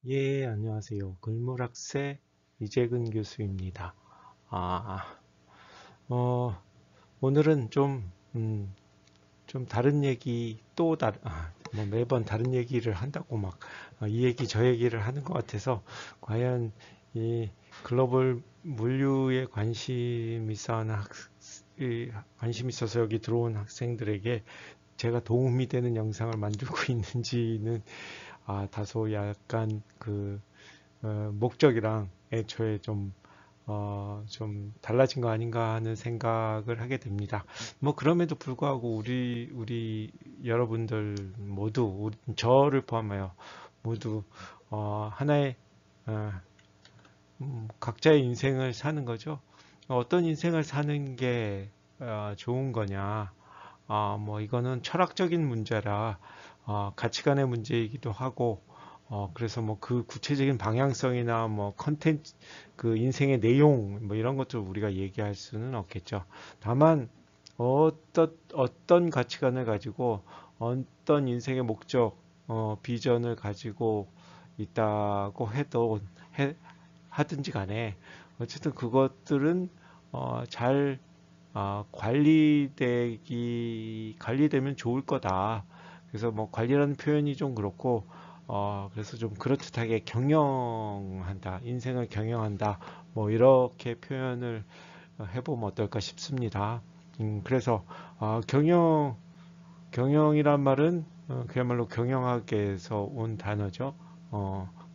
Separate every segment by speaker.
Speaker 1: 예, 안녕하세요. 글물학세 이재근 교수입니다. 아, 어, 오늘은 좀 다른 얘기, 뭐 매번 다른 얘기를 한다고 이 얘기 저 얘기를 하는 것 같아서 과연 이 글로벌 물류에 관심 있어서 여기 들어온 학생들에게 제가 도움이 되는 영상을 만들고 있는지는 다소 약간 목적이랑 애초에 좀 달라진 거 아닌가 하는 생각을 하게 됩니다. 뭐 그럼에도 불구하고 우리 여러분들 모두 저를 포함하여 모두 하나의 어, 각자의 인생을 사는 거죠. 어떤 인생을 사는 게 좋은 거냐? 뭐 이거는 철학적인 문제라 가치관의 문제이기도 하고 그래서 뭐 그 구체적인 방향성이나 뭐 컨텐츠 그 인생의 내용 뭐 이런 것들 우리가 얘기할 수는 없겠죠. 다만 어떤 가치관을 가지고 어떤 인생의 목적 비전을 가지고 있다고 하든지 간에 어쨌든 그것들은 잘 관리되면 좋을 거다. 그래서 뭐 관리라는 표현이 좀 그렇고, 그래서 좀 그럴듯하게 경영한다, 인생을 경영한다, 뭐 이렇게 표현을 해보면 어떨까 싶습니다. 그래서 경영이란 말은 그야말로 경영학에서 온 단어죠.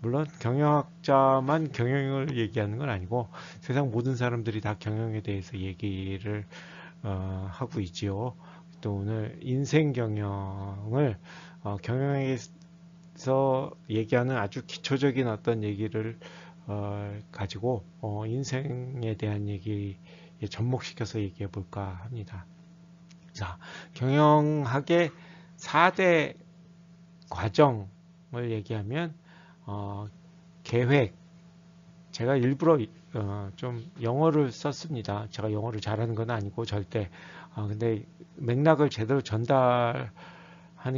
Speaker 1: 물론 경영학자만 경영을 얘기하는 건 아니고 세상 모든 사람들이 다 경영에 대해서 얘기를 하고 있지요. 또 오늘 인생 경영을 경영에서 얘기하는 아주 기초적인 어떤 얘기를 가지고 인생에 대한 얘기에 접목시켜서 얘기해 볼까 합니다. 자, 경영학의 4대 과정을 얘기하면 어, 계획, 제가 일부러 좀 영어를 썼습니다. 제가 영어를 잘하는 건 아니고 절대. 근데 맥락을 제대로 전달하는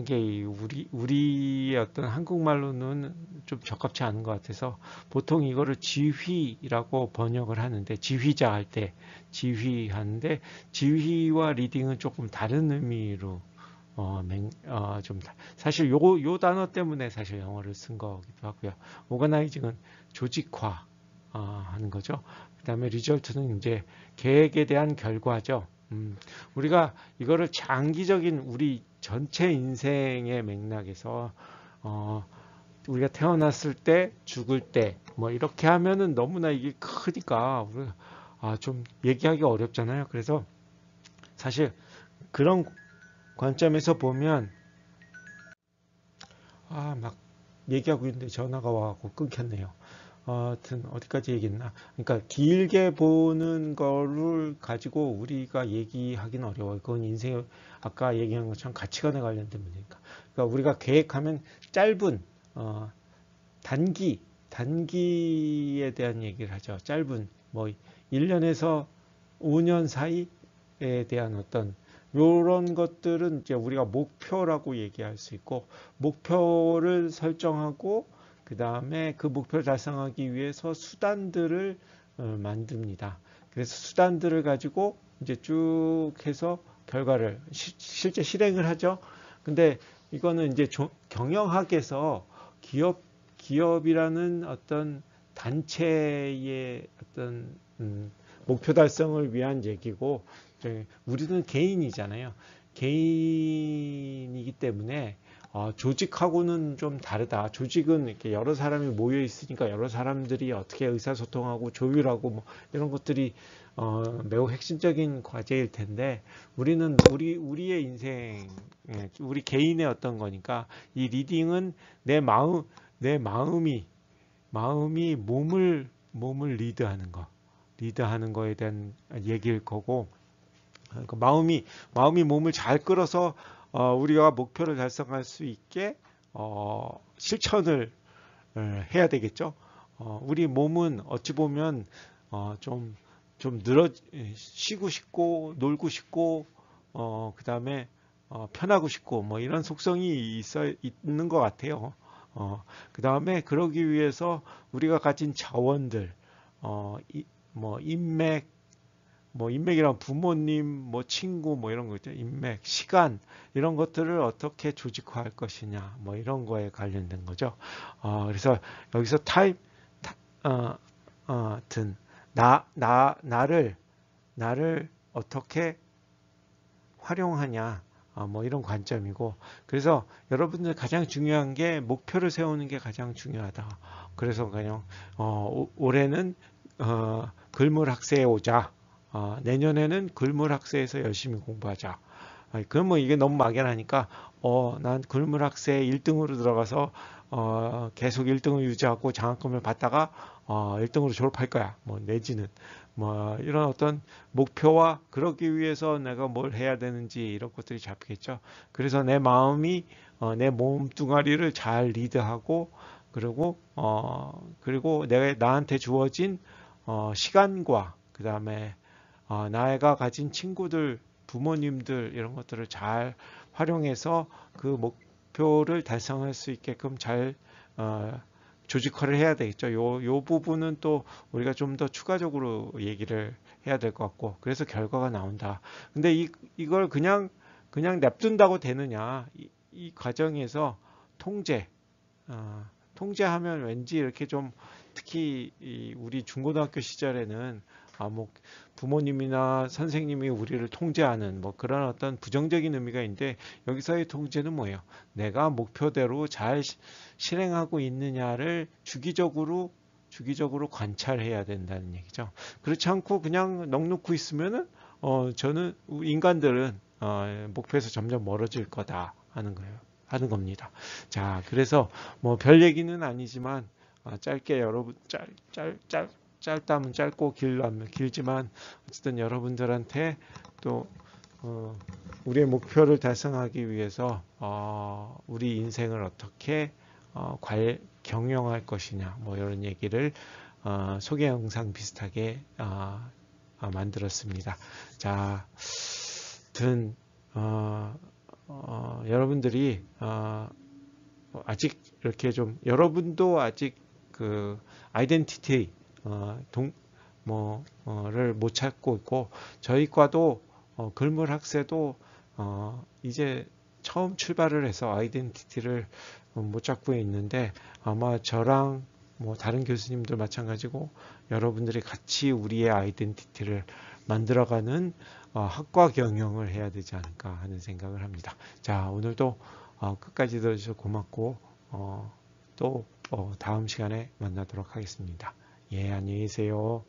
Speaker 1: 게 우리의 어떤 한국말로는 좀 적합치 않은 것 같아서 보통 이거를 지휘라고 번역을 하는데 지휘자 할 때 지휘하는데 지휘와 리딩은 조금 다른 의미로 사실 요 단어 때문에 사실 영어를 쓴 거기도 하고요. 오거나이징은 조직화 하는 거죠. 그다음에 리절트는 이제 계획에 대한 결과죠. 우리가 이거를 장기적인 우리 전체 인생의 맥락에서 어, 우리가 태어났을 때, 죽을 때, 뭐 이렇게 하면은 너무나 이게 크니까 우리 좀 얘기하기 어렵잖아요. 그래서 사실 그런 관점에서 보면 막 얘기하고 있는데 전화가 와갖고 끊겼네요. 하여튼 어디까지 얘기했나? 그러니까 길게 보는 거를 가지고 우리가 얘기하기는 어려워요. 그건 인생의 아까 얘기한 것처럼 가치관에 관련된 문제니까. 그러니까 우리가 계획하면 짧은 단기에 대한 얘기를 하죠. 짧은 뭐 1년에서 5년 사이에 대한 어떤 이런 것들은 이제 우리가 목표라고 얘기할 수 있고 목표를 설정하고 그 다음에 그 목표를 달성하기 위해서 수단들을 만듭니다. 그래서 수단들을 가지고 이제 쭉 해서 결과를 실제 실행을 하죠. 근데 이거는 이제 경영학에서 기업 기업이라는 어떤 단체의 어떤 목표 달성을 위한 얘기고 우리는 개인이잖아요. 개인이기 때문에 조직하고는 좀 다르다. 조직은 이렇게 여러 사람이 모여 있으니까 여러 사람들이 어떻게 의사소통하고 조율하고 뭐 이런 것들이 매우 핵심적인 과제일 텐데 우리는 우리의 인생, 우리 개인의 어떤 거니까 이 리딩은 내 마음 내 마음이 몸을 리드하는 거에 대한 얘기일 거고 그러니까 마음이 몸을 잘 끌어서 우리가 목표를 달성할 수 있게 실천을 해야 되겠죠. 우리 몸은 어찌 보면 좀 쉬고 싶고 놀고 싶고 그다음에 편하고 싶고 뭐 이런 속성이 있는 것 같아요. 그 다음에 그러기 위해서 우리가 가진 자원들, 뭐 인맥, 뭐 인맥이란 부모님, 뭐 친구, 뭐 이런 거 있죠. 인맥, 시간 이런 것들을 어떻게 조직화할 것이냐, 뭐 이런 거에 관련된 거죠. 그래서 여기서 타임, 든 나를 어떻게 활용하냐, 뭐 이런 관점이고, 그래서 여러분들 가장 중요한 게 목표를 세우는 게 가장 중요하다. 그래서 그냥 올해는 글물학세에 오자. 내년에는 글물학세에서 열심히 공부하자. 그럼 뭐 이게 너무 막연하니까 난 글물학세 1등으로 들어가서 계속 1등을 유지하고 장학금을 받다가 1등으로 졸업할 거야. 뭐 내지는 뭐 이런 어떤 목표와 그러기 위해서 내가 뭘 해야 되는지 이런 것들이 잡히겠죠. 그래서 내 마음이 내 몸뚱아리를 잘 리드하고 그리고 내가 나한테 주어진 시간과 그 다음에 나이가 가진 친구들, 부모님들 이런 것들을 잘 활용해서 그 목표를 달성할 수 있게끔 잘 조직화를 해야 되겠죠. 요 부분은 또 우리가 좀 더 추가적으로 얘기를 해야 될 것 같고, 그래서 결과가 나온다. 근데 이걸 그냥 냅둔다고 되느냐? 이 과정에서 통제하면 왠지 이렇게 좀 특히 우리 중고등학교 시절에는 뭐 부모님이나 선생님이 우리를 통제하는 뭐 그런 어떤 부정적인 의미가 있는데, 여기서의 통제는 뭐예요? 내가 목표대로 잘 실행하고 있느냐를 주기적으로 관찰해야 된다는 얘기죠. 그렇지 않고 그냥 넋놓고 있으면은 저는 인간들은 목표에서 점점 멀어질 거다 하는 겁니다. 자, 그래서 뭐 별 얘기는 아니지만 짧게 여러분 짧다면 짧고 길다면 길지만 어쨌든 여러분들한테 또 우리의 목표를 달성하기 위해서 우리 인생을 어떻게 경영할 것이냐 뭐 이런 얘기를 소개 영상 비슷하게 만들었습니다. 자, 여러분들이 아직 이렇게 좀 여러분도 아직 그 아이덴티티 를 못 찾고 있고, 저희 과도 글물학세도 이제 처음 출발을 해서 아이덴티티를 못 잡고 있는데, 아마 저랑 뭐 다른 교수님들 마찬가지고 여러분들이 같이 우리의 아이덴티티를 만들어가는 학과 경영을 해야 되지 않을까 하는 생각을 합니다. 자, 오늘도 끝까지 들어주셔서 고맙고 또 다음 시간에 만나도록 하겠습니다. 예, 안녕히 계세요.